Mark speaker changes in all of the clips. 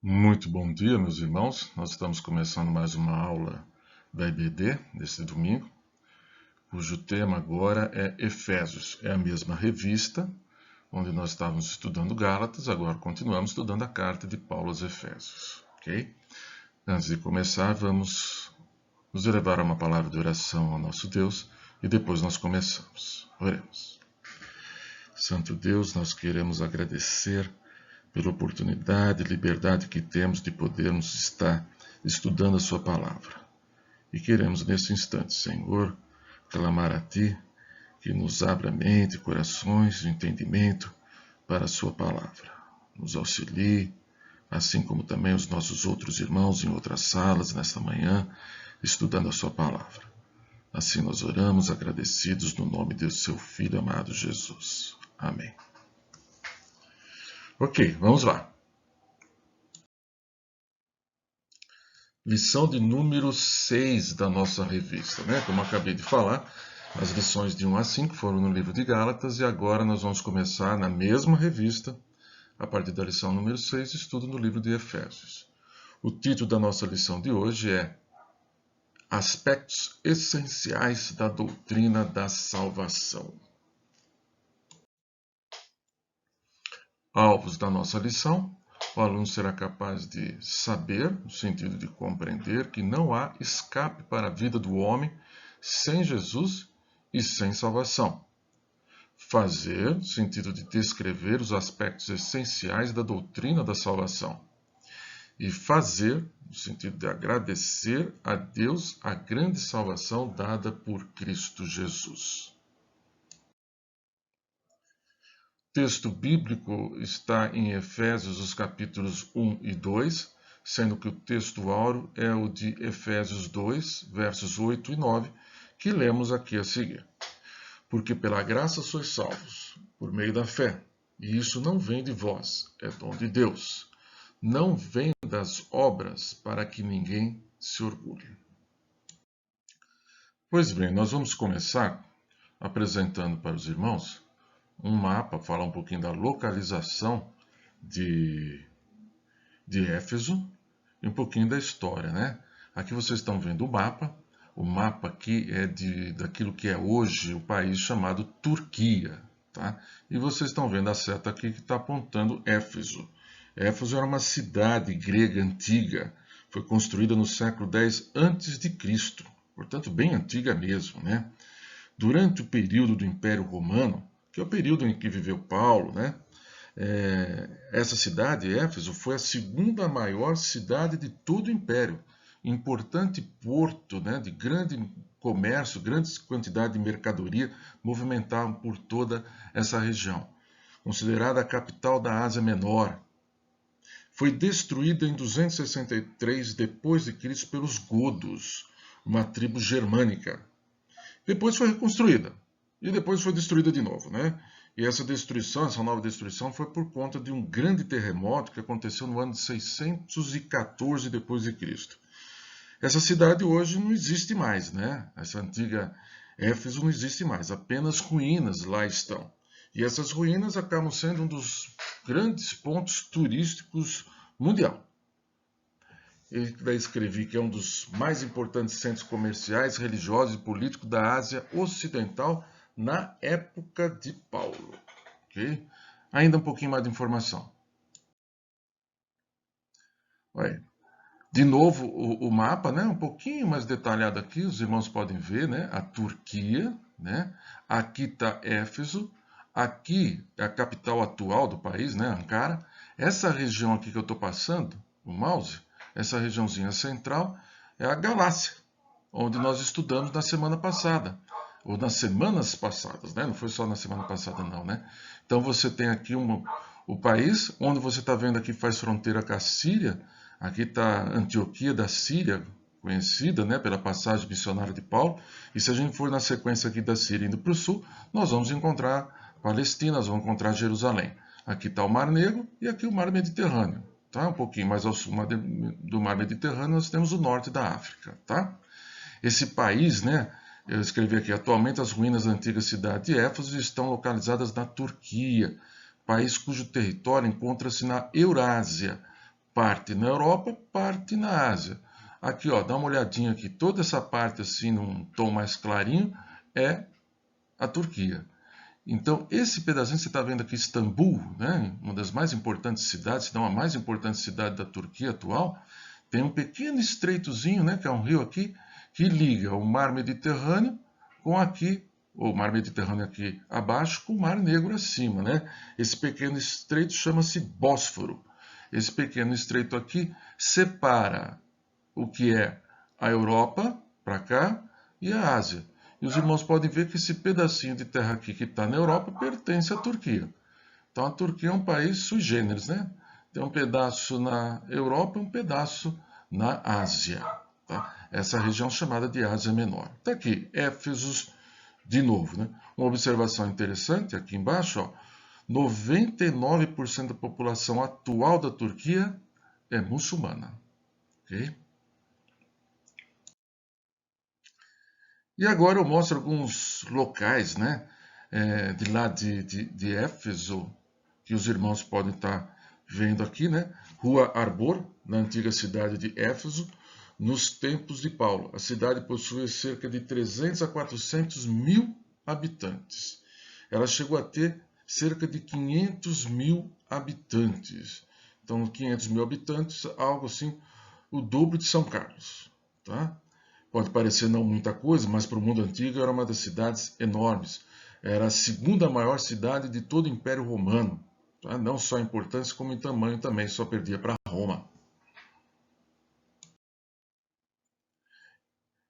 Speaker 1: Muito bom dia, meus irmãos. Nós estamos começando mais uma aula da IBD deste domingo, cujo tema agora é Efésios. É a mesma revista onde nós estávamos estudando Gálatas, agora continuamos estudando a carta de Paulo aos Efésios, ok? Antes de começar, vamos nos elevar a uma palavra de oração ao nosso Deus e depois nós começamos. Oremos. Santo Deus, nós queremos agradecer pela oportunidade e liberdade que temos de podermos estar estudando a sua palavra. E queremos nesse instante, Senhor, clamar a Ti que nos abra mente, corações, entendimento para a sua palavra. Nos auxilie, assim como também os nossos outros irmãos em outras salas nesta manhã, estudando a sua palavra. Assim nós oramos agradecidos no nome de seu Filho amado Jesus. Amém. Ok, vamos lá. Lição de número 6 da nossa revista, né? Como eu acabei de falar, as lições de 1 a 5 foram no livro de Gálatas e agora nós vamos começar na mesma revista, a partir da lição número 6, estudo no livro de Efésios. O título da nossa lição de hoje é Aspectos Essenciais da Doutrina da Salvação. Alvos da nossa lição: o aluno será capaz de saber, no sentido de compreender, que não há escape para a vida do homem sem Jesus e sem salvação. Fazer, no sentido de descrever os aspectos essenciais da doutrina da salvação. E fazer, no sentido de agradecer a Deus a grande salvação dada por Cristo Jesus. O texto bíblico está em Efésios, os capítulos 1 e 2, sendo que o texto áureo é o de Efésios 2, versos 8 e 9, que lemos aqui a seguir. Porque pela graça sois salvos, por meio da fé, e isso não vem de vós, é dom de Deus. Não vem das obras, para que ninguém se orgulhe. Pois bem, nós vamos começar apresentando para os irmãos um mapa, falar um pouquinho da localização de Éfeso e um pouquinho da história, né? Aqui vocês estão vendo o mapa aqui é daquilo que é hoje o país chamado Turquia, tá? E vocês estão vendo a seta aqui que está apontando Éfeso. Éfeso era uma cidade grega antiga, foi construída no século X a.C., portanto bem antiga mesmo, né? Durante o período do Império Romano, que é o período em que viveu Paulo, né? Essa cidade, Éfeso, foi a segunda maior cidade de todo o Império. Importante porto, né, de grande comércio, grande quantidade de mercadoria movimentavam por toda essa região. Considerada a capital da Ásia Menor. Foi destruída em 263 d.C. pelos godos, uma tribo germânica. Depois foi reconstruída. E depois foi destruída de novo, né? E essa destruição, essa nova destruição, foi por conta de um grande terremoto que aconteceu no ano de 614 d.C. Essa cidade hoje não existe mais, né? Essa antiga Éfeso não existe mais, apenas ruínas lá estão. E essas ruínas acabam sendo um dos grandes pontos turísticos mundial. Ele vai escrever que é um dos mais importantes centros comerciais, religiosos e políticos da Ásia Ocidental na época de Paulo. Okay? Ainda um pouquinho mais de informação. Olha, de novo o mapa, né? Um pouquinho mais detalhado aqui, os irmãos podem ver, né? A Turquia, né? Aqui está Éfeso, aqui é a capital atual do país, né? Ankara. Essa região aqui que eu estou passando, o mouse, essa regiãozinha central, é a Galácia, onde nós estudamos na semana passada, ou nas semanas passadas, né? Não foi só na semana passada não, né? Então você tem aqui o país, onde você está vendo aqui faz fronteira com a Síria. Aqui está Antioquia da Síria, conhecida, né, pela passagem missionária de Paulo. E se a gente for na sequência aqui da Síria indo para o sul, nós vamos encontrar Palestina, nós vamos encontrar Jerusalém. Aqui está o Mar Negro e aqui o Mar Mediterrâneo. Tá? Um pouquinho mais ao sul do Mar Mediterrâneo nós temos o norte da África. Tá? Esse país, né, eu escrevi aqui, atualmente as ruínas da antiga cidade de Éfeso estão localizadas na Turquia, país cujo território encontra-se na Eurásia, parte na Europa, parte na Ásia. Aqui, ó, dá uma olhadinha aqui, toda essa parte assim, num tom mais clarinho, é a Turquia. Então, esse pedacinho, você está vendo aqui, Istambul, né, uma das mais importantes cidades, se não a mais importante cidade da Turquia atual, tem um pequeno estreitozinho, né, que é um rio aqui, que liga o Mar Mediterrâneo com aqui, o Mar Mediterrâneo aqui abaixo, com o Mar Negro acima, né? Esse pequeno estreito chama-se Bósforo. Esse pequeno estreito aqui separa o que é a Europa, para cá, e a Ásia. E os irmãos podem ver que esse pedacinho de terra aqui que está na Europa pertence à Turquia. Então a Turquia é um país sui generis, né? Tem um pedaço na Europa e um pedaço na Ásia. Tá? Essa região chamada de Ásia Menor. Está aqui, Éfeso de novo. Né? Uma observação interessante aqui embaixo, ó, 99% da população atual da Turquia é muçulmana. Okay? E agora eu mostro alguns locais, né, de lá de Éfeso, que os irmãos podem estar vendo aqui, né? Rua Arbor, na antiga cidade de Éfeso, nos tempos de Paulo. A cidade possui cerca de 300 a 400 mil habitantes. Ela chegou a ter cerca de 500 mil habitantes. Então, 500 mil habitantes, algo assim, o dobro de São Carlos, tá? Pode parecer não muita coisa, mas para o mundo antigo era uma das cidades enormes. Era a segunda maior cidade de todo o Império Romano. Tá? Não só em importância, como em tamanho também, só perdia para Roma.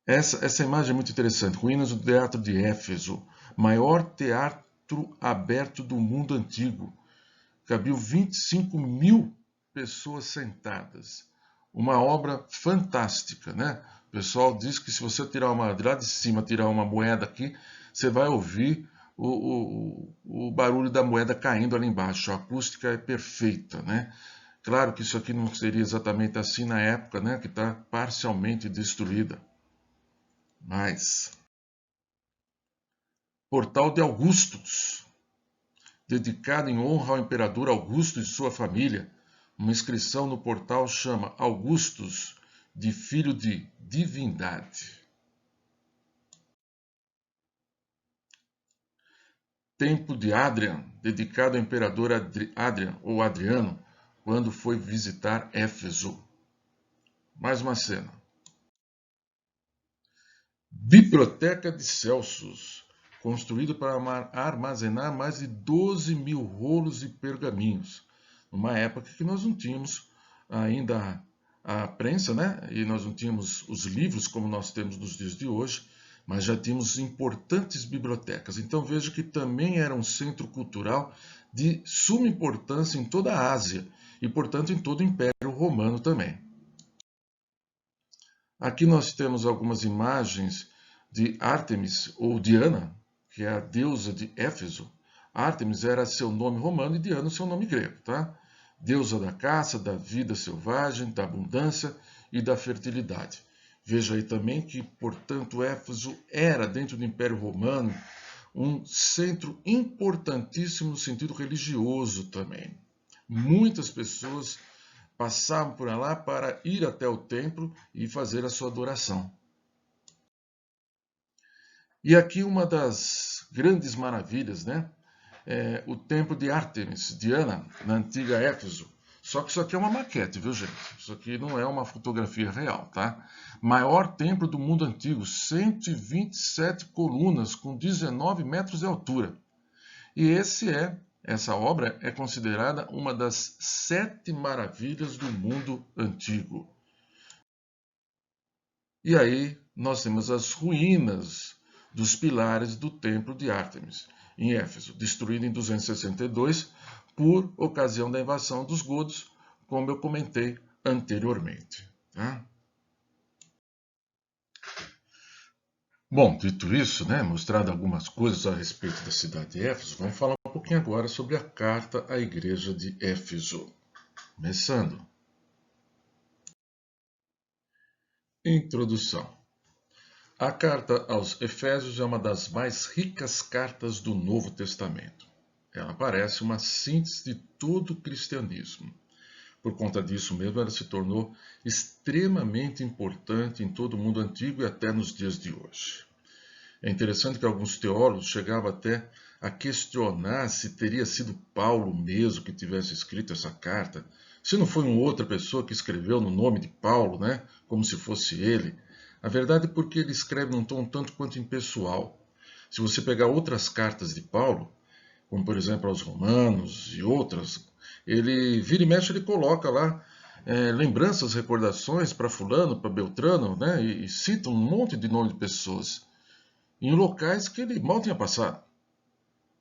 Speaker 1: Essa imagem é muito interessante. Ruínas do Teatro de Éfeso, maior teatro aberto do mundo antigo. Cabiam 25 mil pessoas sentadas. Uma obra fantástica, né? O pessoal diz que se você tirar lá de cima, tirar uma moeda aqui, você vai ouvir o barulho da moeda caindo ali embaixo. A acústica é perfeita, né? Claro que isso aqui não seria exatamente assim na época, né? Que está parcialmente destruída. Mas, Portal de Augustus, dedicado em honra ao imperador Augusto e sua família. Uma inscrição no portal chama Augustus de filho de divindade. Templo de Hadrian, dedicado ao imperador Hadrian ou Adriano, quando foi visitar Éfeso. Mais uma cena. Biblioteca de Celsus, construída para armazenar mais de 12 mil rolos de pergaminhos, numa época que nós não tínhamos ainda a prensa, né? E nós não tínhamos os livros como nós temos nos dias de hoje, mas já tínhamos importantes bibliotecas. Então veja que também era um centro cultural de suma importância em toda a Ásia e, portanto, em todo o Império Romano também. Aqui nós temos algumas imagens de Ártemis ou Diana, que é a deusa de Éfeso. Ártemis era seu nome romano e Diana seu nome grego, tá? Deusa da caça, da vida selvagem, da abundância e da fertilidade. Veja aí também que, portanto, Éfeso era, dentro do Império Romano, um centro importantíssimo no sentido religioso também. Muitas pessoas passavam por lá para ir até o templo e fazer a sua adoração. E aqui uma das grandes maravilhas, né? É o templo de Ártemis, Diana, na antiga Éfeso. Só que isso aqui é uma maquete, viu, gente? Isso aqui não é uma fotografia real, tá? Maior templo do mundo antigo, 127 colunas com 19 metros de altura. E essa obra é considerada uma das 7 maravilhas do mundo antigo. E aí nós temos as ruínas dos pilares do templo de Ártemis, em Éfeso, destruído em 262 por ocasião da invasão dos godos, como eu comentei anteriormente. Tá? Bom, dito isso, né, mostrado algumas coisas a respeito da cidade de Éfeso, vamos falar um pouquinho agora sobre a carta à igreja de Éfeso. Começando. Introdução. A carta aos Efésios é uma das mais ricas cartas do Novo Testamento. Ela parece uma síntese de todo o cristianismo. Por conta disso mesmo, ela se tornou extremamente importante em todo o mundo antigo e até nos dias de hoje. É interessante que alguns teólogos chegavam até a questionar se teria sido Paulo mesmo que tivesse escrito essa carta, se não foi uma outra pessoa que escreveu no nome de Paulo, né, como se fosse ele. A verdade é porque ele escreve num tom tanto quanto impessoal. Se você pegar outras cartas de Paulo, como por exemplo aos Romanos e outras, ele vira e mexe, ele coloca lá lembranças, recordações para fulano, para Beltrano, né, e cita um monte de nome de pessoas em locais que ele mal tinha passado.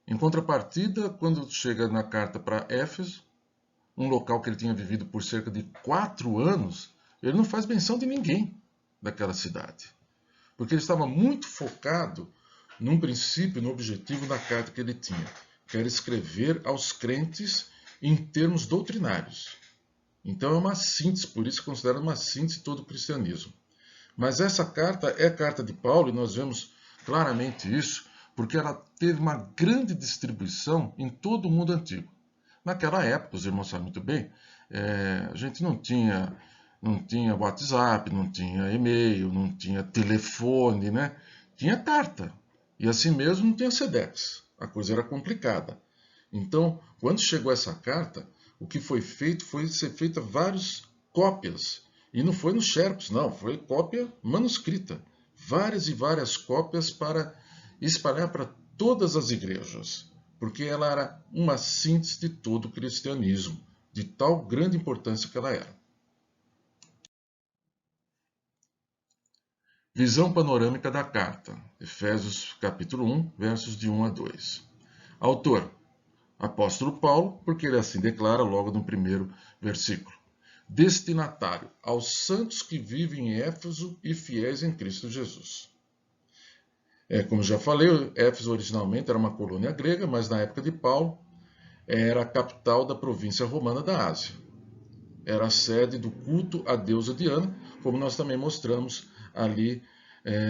Speaker 1: Em contrapartida, quando chega na carta para Éfeso, um local que ele tinha vivido por cerca de 4 anos, ele não faz menção de ninguém daquela cidade. Porque ele estava muito focado num princípio, no objetivo da carta que ele tinha, que era escrever aos crentes em termos doutrinários. Então é uma síntese, por isso é considerada uma síntese de todo o cristianismo. Mas essa carta é a carta de Paulo, e nós vemos claramente isso, porque ela teve uma grande distribuição em todo o mundo antigo. Naquela época, os irmãos sabem muito bem, a gente não tinha WhatsApp, não tinha e-mail, não tinha telefone, né? Tinha carta. E assim mesmo não tinha Sedex. A coisa era complicada. Então, quando chegou essa carta, o que foi feito foi ser feita várias cópias. E não foi no Xerox, não, foi cópia manuscrita. Várias e várias cópias para espalhar para todas as igrejas, porque ela era uma síntese de todo o cristianismo, de tal grande importância que ela era. Visão panorâmica da carta, Efésios capítulo 1, versos de 1 a 2. Autor, apóstolo Paulo, porque ele assim declara logo no primeiro versículo. Destinatário, aos santos que vivem em Éfeso e fiéis em Cristo Jesus. Como já falei, Éfeso originalmente era uma colônia grega, mas na época de Paulo era a capital da província romana da Ásia. Era a sede do culto à deusa Diana, como nós também mostramos ali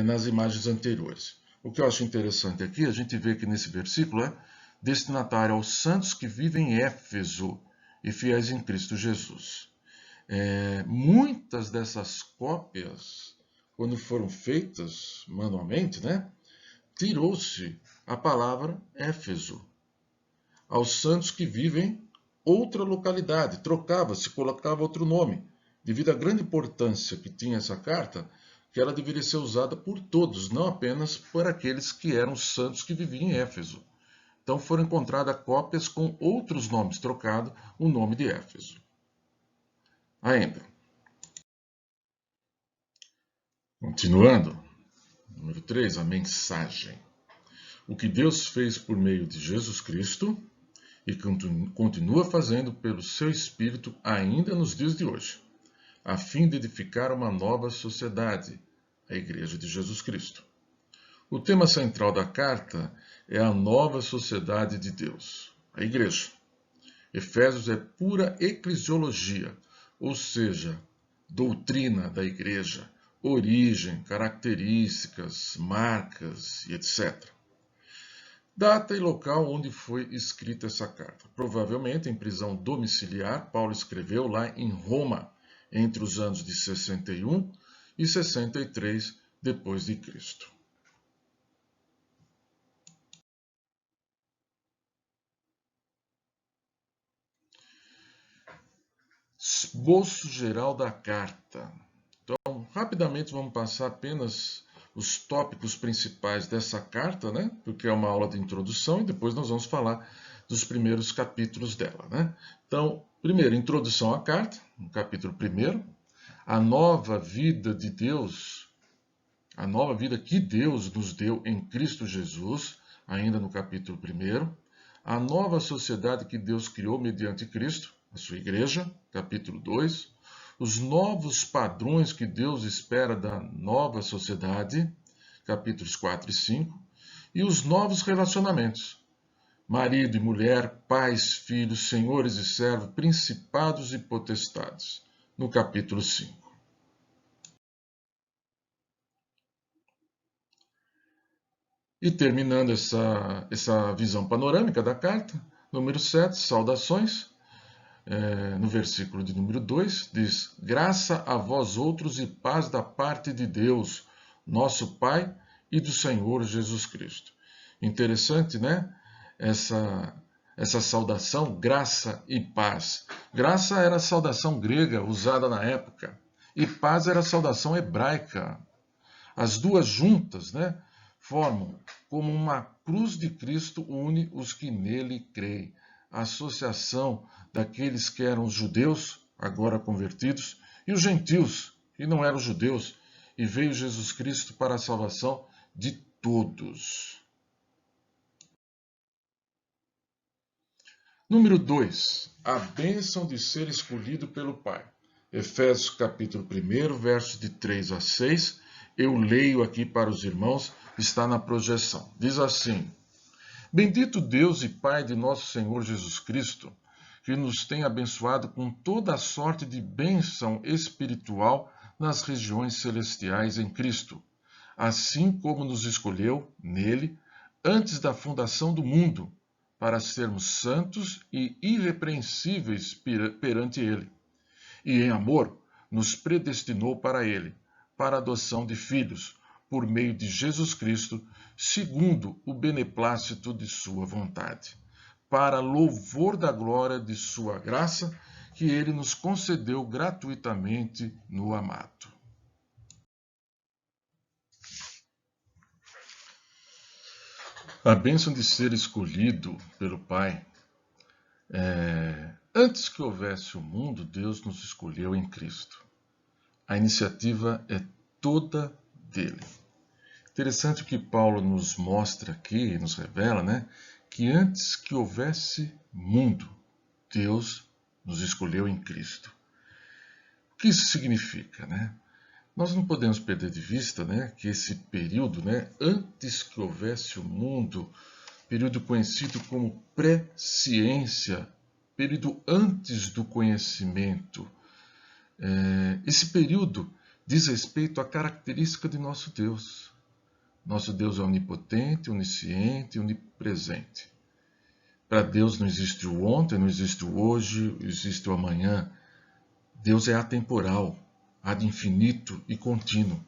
Speaker 1: nas imagens anteriores. O que eu acho interessante aqui, a gente vê que nesse versículo é destinatário aos santos que vivem em Éfeso e fiéis em Cristo Jesus. Muitas dessas cópias, quando foram feitas manualmente, né, tirou-se a palavra Éfeso. Aos santos que vivem outra localidade, trocava-se, colocava outro nome. Devido à grande importância que tinha essa carta, que ela deveria ser usada por todos, não apenas por aqueles que eram santos que viviam em Éfeso. Então foram encontradas cópias com outros nomes, trocado o nome de Éfeso. Ainda. Continuando. Número 3, a mensagem. O que Deus fez por meio de Jesus Cristo e continua fazendo pelo seu Espírito ainda nos dias de hoje, a fim de edificar uma nova sociedade, a Igreja de Jesus Cristo. O tema central da carta é a nova sociedade de Deus, a Igreja. Efésios é pura eclesiologia, ou seja, doutrina da Igreja, origem, características, marcas e etc. Data e local onde foi escrita essa carta. Provavelmente em prisão domiciliar, Paulo escreveu lá em Roma, entre os anos de 61 e 63 depois de Cristo. Esboço geral da carta. Então, rapidamente vamos passar apenas os tópicos principais dessa carta, né? Porque é uma aula de introdução e depois nós vamos falar dos primeiros capítulos dela, né? Então, primeiro, introdução à carta, no capítulo 1, a nova vida de Deus, a nova vida que Deus nos deu em Cristo Jesus, ainda no capítulo 1, a nova sociedade que Deus criou mediante Cristo, a sua igreja, capítulo 2, os novos padrões que Deus espera da nova sociedade, capítulos 4 e 5, e os novos relacionamentos, marido e mulher, pais, filhos, senhores e servos, principados e potestades, no capítulo 5. E terminando essa visão panorâmica da carta, número 7, saudações. no versículo de número 2, diz: graça a vós outros e paz da parte de Deus, nosso Pai, e do Senhor Jesus Cristo. Interessante, né? Essa saudação, graça e paz. Graça era a saudação grega usada na época, e paz era a saudação hebraica. As duas juntas, né, formam como uma cruz de Cristo une os que nele creem. A associação daqueles que eram judeus, agora convertidos, e os gentios, que não eram judeus, e veio Jesus Cristo para a salvação de todos. Número 2. A bênção de ser escolhido pelo Pai. Efésios capítulo 1, versos de 3 a 6. Eu leio aqui para os irmãos, está na projeção. Diz assim: bendito Deus e Pai de nosso Senhor Jesus Cristo, que nos tem abençoado com toda a sorte de bênção espiritual nas regiões celestiais em Cristo, assim como nos escolheu nele antes da fundação do mundo, para sermos santos e irrepreensíveis perante ele. E em amor nos predestinou para ele, para a adoção de filhos, por meio de Jesus Cristo, segundo o beneplácito de sua vontade, para louvor da glória de sua graça, que ele nos concedeu gratuitamente no amado. A bênção de ser escolhido pelo Pai. Antes que houvesse o mundo, Deus nos escolheu em Cristo. A iniciativa é toda dele. Interessante o que Paulo nos mostra aqui, nos revela, né? Que antes que houvesse mundo, Deus nos escolheu em Cristo. O que isso significa, né? Nós não podemos perder de vista, né, que esse período, né, antes que houvesse o mundo, período conhecido como pré-ciência, período antes do conhecimento, esse período diz respeito à característica de nosso Deus. Nosso Deus é onipotente, onisciente e onipresente. Para Deus não existe o ontem, não existe o hoje, existe o amanhã. Deus é atemporal, ad infinito e contínuo.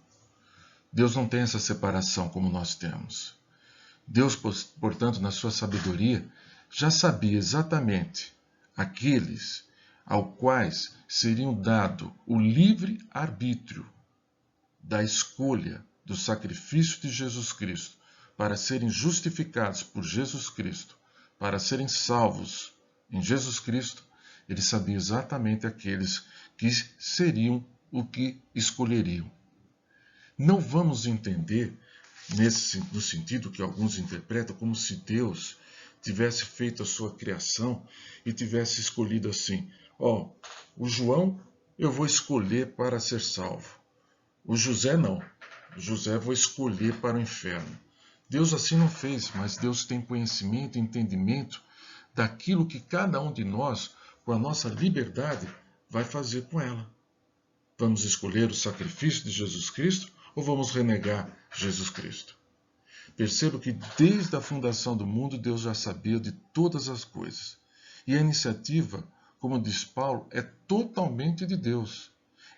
Speaker 1: Deus não tem essa separação como nós temos. Deus, portanto, na sua sabedoria, já sabia exatamente aqueles aos quais seriam dado o livre arbítrio da escolha do sacrifício de Jesus Cristo para serem justificados por Jesus Cristo, para serem salvos em Jesus Cristo. Ele sabia exatamente aqueles que seriam o que escolheriam. Não vamos entender no sentido que alguns interpretam como se Deus tivesse feito a sua criação e tivesse escolhido assim: o João eu vou escolher para ser salvo. O José não. O José vou escolher para o inferno. Deus assim não fez, mas Deus tem conhecimento e entendimento daquilo que cada um de nós, com a nossa liberdade, vai fazer com ela. Vamos escolher o sacrifício de Jesus Cristo ou vamos renegar Jesus Cristo? Perceba que desde a fundação do mundo Deus já sabia de todas as coisas. E a iniciativa, como diz Paulo, é totalmente de Deus.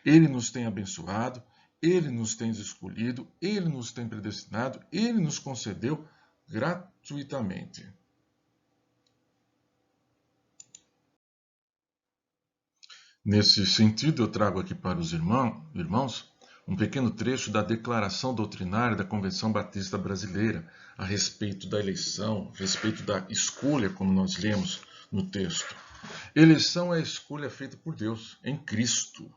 Speaker 1: Ele nos tem abençoado, Ele nos tem escolhido, Ele nos tem predestinado, Ele nos concedeu gratuitamente. Nesse sentido, eu trago aqui para os irmãos um pequeno trecho da Declaração Doutrinária da Convenção Batista Brasileira a respeito da eleição, a respeito da escolha, como nós lemos no texto. Eleição é a escolha feita por Deus em Cristo,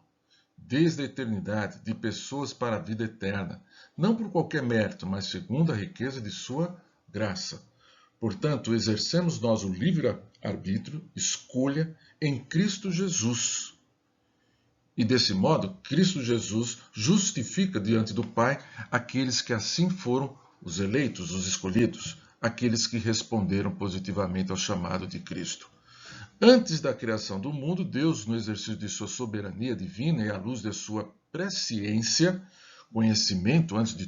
Speaker 1: desde a eternidade, de pessoas para a vida eterna, não por qualquer mérito, mas segundo a riqueza de sua graça. Portanto, exercemos nós o livre-arbítrio, escolha, em Cristo Jesus. E desse modo, Cristo Jesus justifica diante do Pai aqueles que assim foram os eleitos, os escolhidos, aqueles que responderam positivamente ao chamado de Cristo. Antes da criação do mundo, Deus, no exercício de sua soberania divina e à luz de sua presciência, conhecimento antes de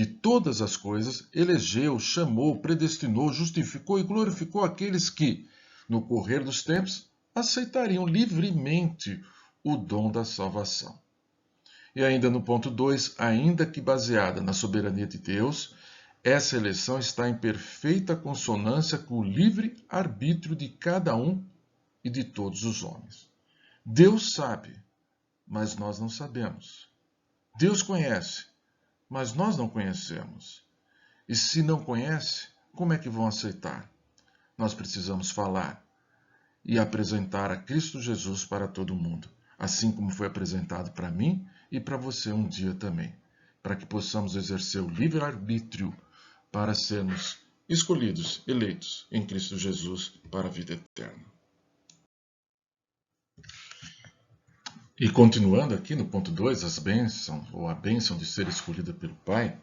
Speaker 1: todas as coisas, elegeu, chamou, predestinou, justificou e glorificou aqueles que, no correr dos tempos, aceitariam livremente o dom da salvação. E ainda no ponto 2, ainda que baseada na soberania de Deus, essa eleição está em perfeita consonância com o livre arbítrio de cada um e de todos os homens. Deus sabe, mas nós não sabemos. Deus conhece, mas nós não conhecemos. E se não conhece, como é que vão aceitar? Nós precisamos falar e apresentar a Cristo Jesus para todo mundo, assim como foi apresentado para mim e para você um dia também, para que possamos exercer o livre-arbítrio para sermos escolhidos, eleitos em Cristo Jesus para a vida eterna. E continuando aqui no ponto 2, as bênçãos, ou a bênção de ser escolhida pelo Pai,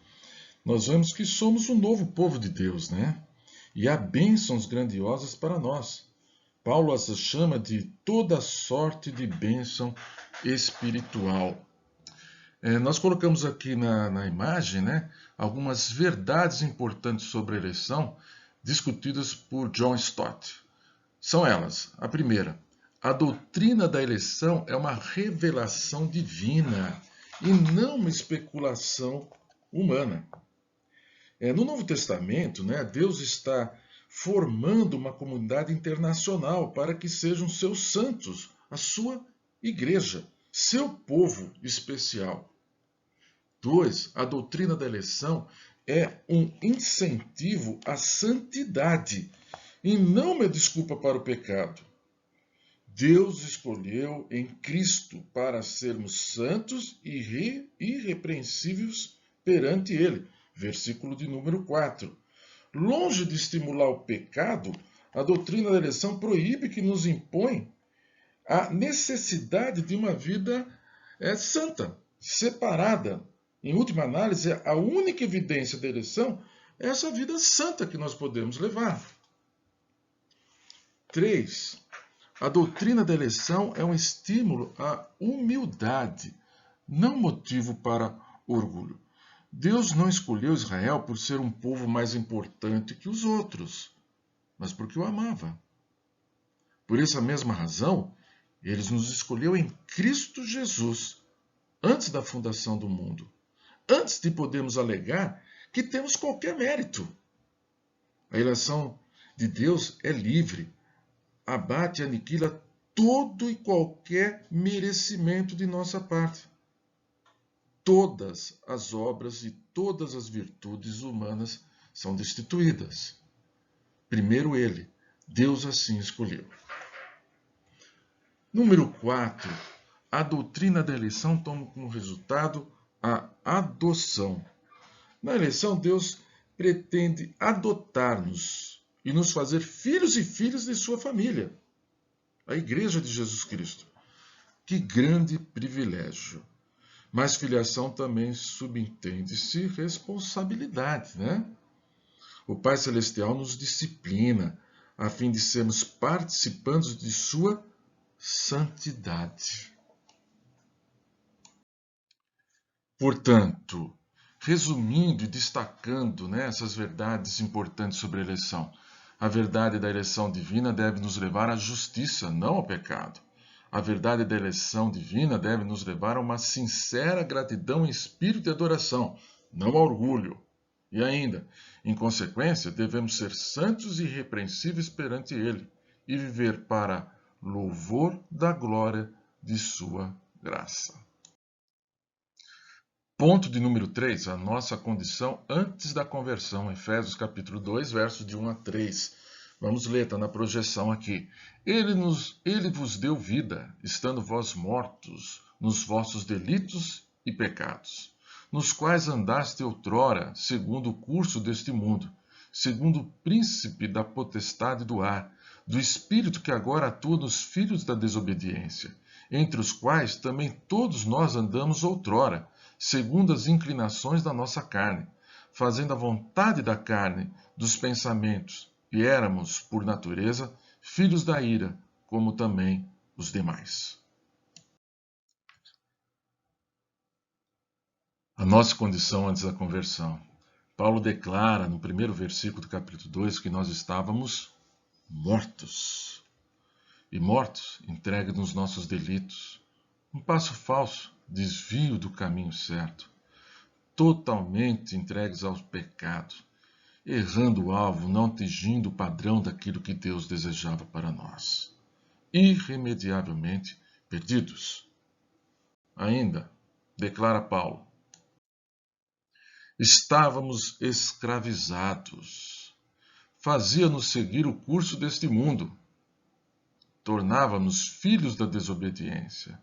Speaker 1: nós vemos que somos um novo povo de Deus, né? E há bênçãos grandiosas para nós. Paulo as chama de toda sorte de bênção espiritual. Nós colocamos aqui na imagem, né, algumas verdades importantes sobre a eleição discutidas por John Stott. São elas: a primeira, a doutrina da eleição é uma revelação divina e não uma especulação humana. No Novo Testamento, né, Deus está formando uma comunidade internacional para que sejam seus santos, a sua igreja, seu povo especial. 2. A doutrina da eleição é um incentivo à santidade e não uma desculpa para o pecado. Deus escolheu em Cristo para sermos santos e irrepreensíveis perante Ele. Versículo de número 4. Longe de estimular o pecado, a doutrina da eleição proíbe que nos impõe a necessidade de uma vida santa, separada. Em última análise, a única evidência da eleição é essa vida santa que nós podemos levar. 3. A doutrina da eleição é um estímulo à humildade, não motivo para orgulho. Deus não escolheu Israel por ser um povo mais importante que os outros, mas porque o amava. Por essa mesma razão, ele nos escolheu em Cristo Jesus, antes da fundação do mundo, antes de podermos alegar que temos qualquer mérito. A eleição de Deus é livre, abate e aniquila todo e qualquer merecimento de nossa parte. Todas as obras e todas as virtudes humanas são destituídas. Primeiro ele, Deus assim escolheu. Número 4. A doutrina da eleição toma como resultado a adoção. Na eleição, Deus pretende adotar-nos e nos fazer filhos e filhas de sua família, a Igreja de Jesus Cristo. Que grande privilégio! Mas filiação também subentende-se responsabilidade, né? O Pai Celestial nos disciplina a fim de sermos participantes de sua santidade. Portanto, resumindo e destacando, né, essas verdades importantes sobre a eleição, a verdade da eleição divina deve nos levar à justiça, não ao pecado. A verdade da eleição divina deve nos levar a uma sincera gratidão em espírito de adoração, não ao orgulho. E ainda, em consequência, devemos ser santos e irrepreensíveis perante Ele e viver para louvor da glória de sua graça. Ponto de número 3, a nossa condição antes da conversão, Efésios capítulo 2, versos de 1 a 3. Vamos ler, está na projeção aqui. Ele vos deu vida, estando vós mortos nos vossos delitos e pecados, nos quais andaste outrora, segundo o curso deste mundo, segundo o príncipe da potestade do ar, do espírito que agora atua nos filhos da desobediência, entre os quais também todos nós andamos outrora, segundo as inclinações da nossa carne, fazendo a vontade da carne, dos pensamentos, e éramos, por natureza, filhos da ira, como também os demais. A nossa condição antes da conversão. Paulo declara no primeiro versículo do capítulo 2 que nós estávamos mortos. e mortos, entregue nos nossos delitos. Um passo falso, desvio do caminho certo. Totalmente entregues ao pecado, errando o alvo, não atingindo o padrão daquilo que Deus desejava para nós. Irremediavelmente perdidos. Ainda, declara Paulo, estávamos escravizados. Fazia-nos seguir o curso deste mundo. Tornava-nos filhos da desobediência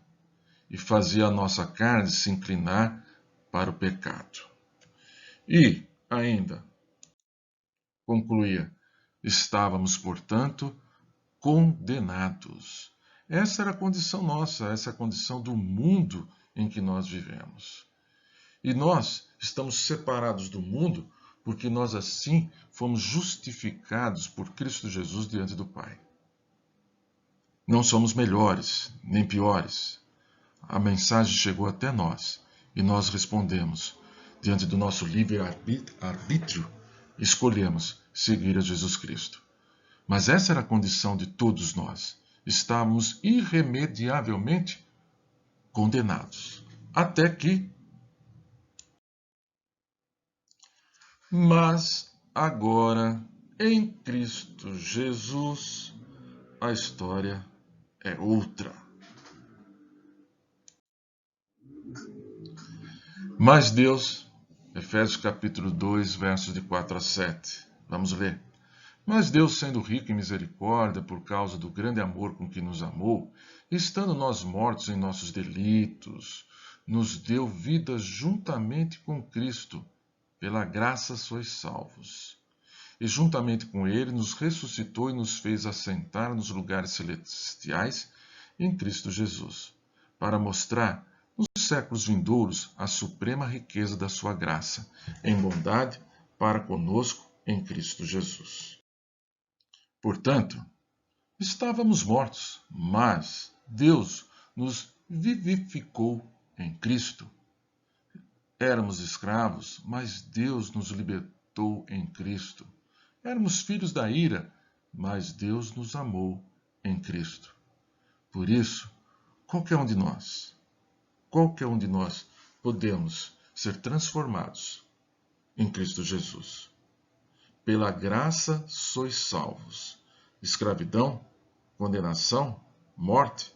Speaker 1: e fazia a nossa carne se inclinar para o pecado. E, ainda, concluía, estávamos, portanto, condenados. Essa era a condição nossa, essa é a condição do mundo em que nós vivemos. E nós estamos separados do mundo porque nós assim fomos justificados por Cristo Jesus diante do Pai. Não somos melhores nem piores. A mensagem chegou até nós e nós respondemos. Diante do nosso livre-arbítrio, escolhemos seguir a Jesus Cristo. Mas essa era a condição de todos nós. Estávamos irremediavelmente condenados. Até que... Mas agora, em Cristo Jesus, a história é outra. Mas Deus, Efésios capítulo 2, versos de 4 a 7. Vamos ler. Mas Deus, sendo rico em misericórdia, por causa do grande amor com que nos amou, estando nós mortos em nossos delitos, nos deu vida juntamente com Cristo. Pela graça sois salvos. E juntamente com ele nos ressuscitou e nos fez assentar nos lugares celestiais em Cristo Jesus, para mostrar nos séculos vindouros a suprema riqueza da sua graça, em bondade para conosco em Cristo Jesus. Portanto, estávamos mortos, mas Deus nos vivificou em Cristo. Éramos escravos, mas Deus nos libertou em Cristo. Éramos filhos da ira, mas Deus nos amou em Cristo. Por isso, qualquer um de nós podemos ser transformados em Cristo Jesus. Pela graça sois salvos. Escravidão, condenação, morte,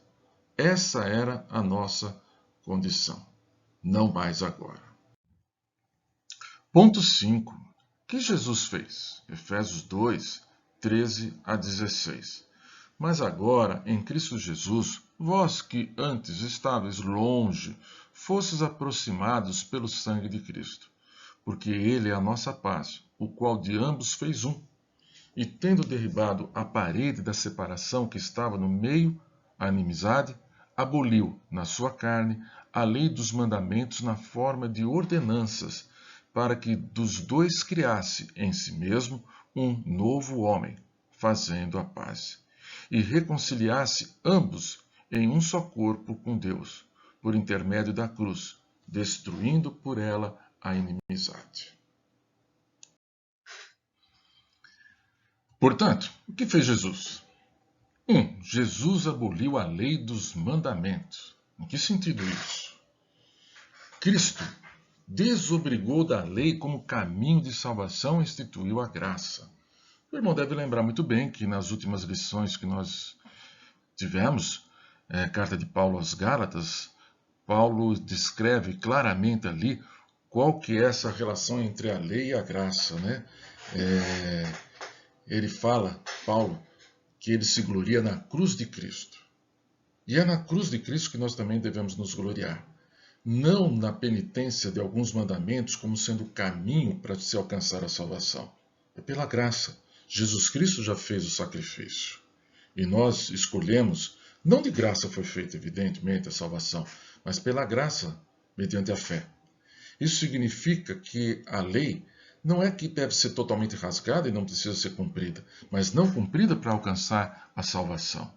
Speaker 1: essa era a nossa condição. Não mais agora. Ponto 5. O que Jesus fez? Efésios 2, 13 a 16. Mas agora, em Cristo Jesus, vós que antes estáveis longe, fostes aproximados pelo sangue de Cristo, porque ele é a nossa paz, o qual de ambos fez um, e tendo derribado a parede da separação que estava no meio, a inimizade, aboliu na sua carne a lei dos mandamentos na forma de ordenanças, para que dos dois criasse em si mesmo um novo homem, fazendo a paz, e reconciliasse ambos em um só corpo com Deus, por intermédio da cruz, destruindo por ela a inimizade. Portanto, o que fez Jesus? 1. Jesus aboliu a lei dos mandamentos. Em que sentido isso? Cristo desobrigou da lei como caminho de salvação e instituiu a graça. O irmão deve lembrar muito bem que nas últimas lições que nós tivemos, carta de Paulo aos Gálatas, Paulo descreve claramente ali qual que é essa relação entre a lei e a graça, né? Ele fala, Paulo, que ele se gloria na cruz de Cristo. E é na cruz de Cristo que nós também devemos nos gloriar. Não na penitência de alguns mandamentos como sendo o caminho para se alcançar a salvação. É pela graça. Jesus Cristo já fez o sacrifício. E nós escolhemos, não de graça foi feita, evidentemente, a salvação, mas pela graça, mediante a fé. Isso significa que a lei não é que deve ser totalmente rasgada e não precisa ser cumprida, mas não cumprida para alcançar a salvação.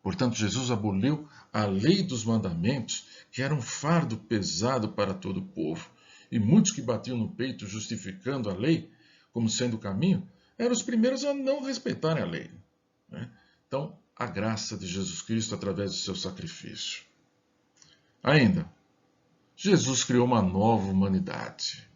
Speaker 1: Portanto, Jesus aboliu a lei dos mandamentos, que era um fardo pesado para todo o povo. E muitos que batiam no peito justificando a lei como sendo o caminho, eram os primeiros a não respeitarem a lei. Então, a graça de Jesus Cristo através do seu sacrifício. Ainda, Jesus criou uma nova humanidade.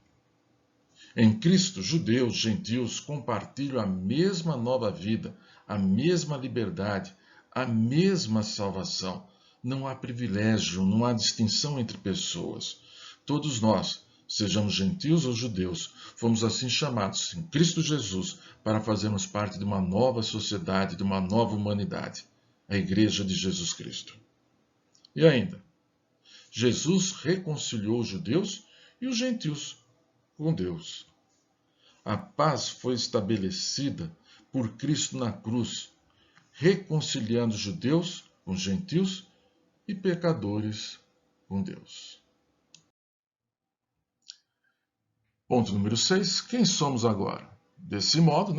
Speaker 1: Em Cristo, judeus, gentios compartilham a mesma nova vida, a mesma liberdade, a mesma salvação. Não há privilégio, não há distinção entre pessoas. Todos nós, sejamos gentios ou judeus, fomos assim chamados em Cristo Jesus para fazermos parte de uma nova sociedade, de uma nova humanidade, a Igreja de Jesus Cristo. E ainda, Jesus reconciliou os judeus e os gentios com Deus. A paz foi estabelecida por Cristo na cruz, reconciliando os judeus com os gentios e pecadores com Deus. Ponto número 6. Quem somos agora? Desse modo,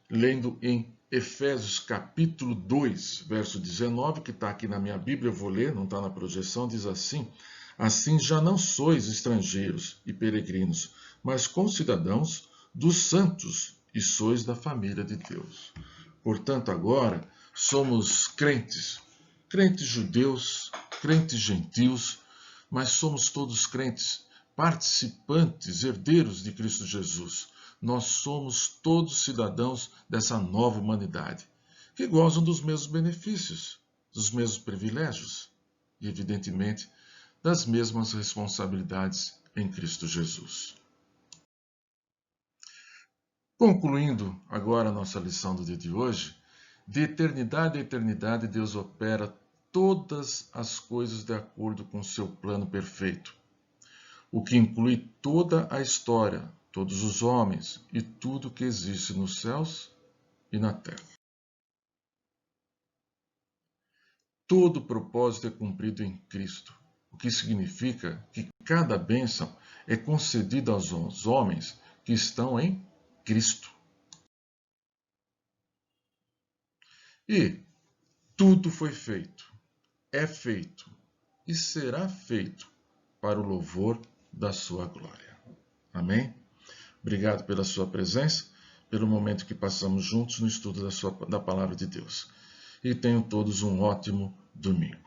Speaker 1: lendo em Efésios capítulo 2, verso 19, que está aqui na minha Bíblia, eu vou ler, não está na projeção, diz assim: assim já não sois estrangeiros e peregrinos, mas concidadãos dos santos e sois da família de Deus. Portanto, agora somos crentes, crentes judeus, crentes gentios, mas somos todos crentes, participantes, herdeiros de Cristo Jesus. Nós somos todos cidadãos dessa nova humanidade, que gozam dos mesmos benefícios, dos mesmos privilégios e, evidentemente, das mesmas responsabilidades em Cristo Jesus. Concluindo agora a nossa lição do dia de hoje, de eternidade a eternidade Deus opera todas as coisas de acordo com o seu plano perfeito, o que inclui toda a história, todos os homens e tudo que existe nos céus e na terra. Todo propósito é cumprido em Cristo, o que significa que cada bênção é concedida aos homens que estão em Cristo. E tudo foi feito, é feito e será feito para o louvor da sua glória. Amém? Obrigado pela sua presença, pelo momento que passamos juntos no estudo da palavra de Deus. E tenham todos um ótimo domingo.